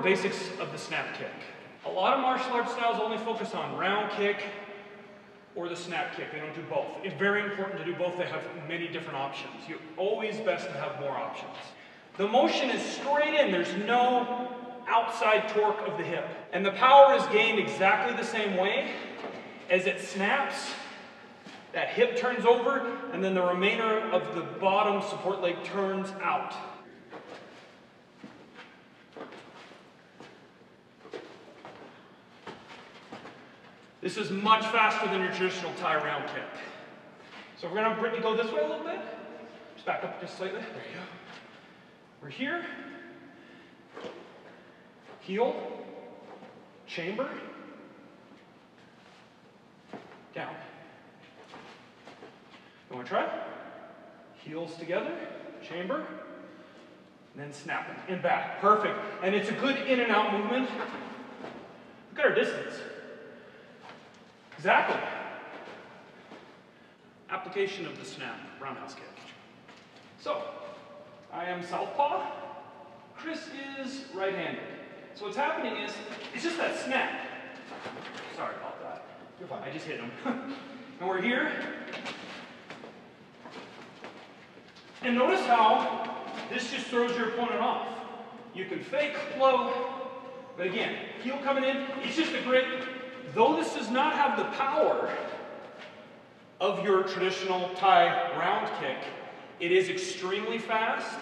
basics of the snap kick. A lot of martial arts styles only focus on round kick or the snap kick. They don't do both. It's very important to do both. They have many different options. You're always best to have more options. The motion is straight in. There's no outside torque of the hip. And the power is gained exactly the same way. As it snaps, that hip turns over, and then the remainder of the bottom support leg turns out. This is much faster than your traditional Thai round kick. So we're going to have Brittany go this way a little bit. Just back up just slightly. There you go. We're here. Heel. Chamber. Down. You want to try? Heels together. Chamber. And then snapping. And back. Perfect. And it's a good in and out movement. Look at our distance. Exactly. Application of the snap, roundhouse kick. So, I am southpaw. Chris is right-handed. So what's happening is, it's just that snap. Sorry about that. You're fine. I just hit him. And we're here. And notice how this just throws your opponent off. You can fake low, but again, heel coming in, it's just a great. Though this does not have the power of your traditional Thai round kick, it is extremely fast,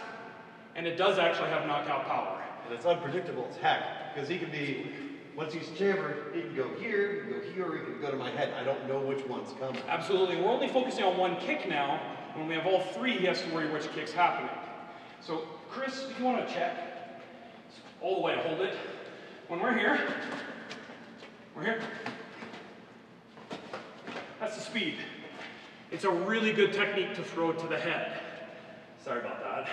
and it does actually have knockout power. And it's unpredictable as heck, because he can be, once he's chambered, he can go here, he can go here, or he can go to my head. I don't know which one's coming. Absolutely. We're only focusing on one kick now. When we have all three, he has to worry which kick's happening. So, Chris, if you want to check, all the way to hold it. When we're here, we're here. That's the speed. It's a really good technique to throw it to the head. Sorry about that.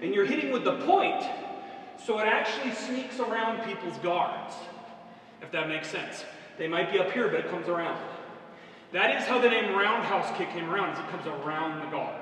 And you're hitting with the point, so it actually sneaks around people's guards, if that makes sense. They might be up here, but it comes around. That is how the name roundhouse kick came around, is it comes around the guard.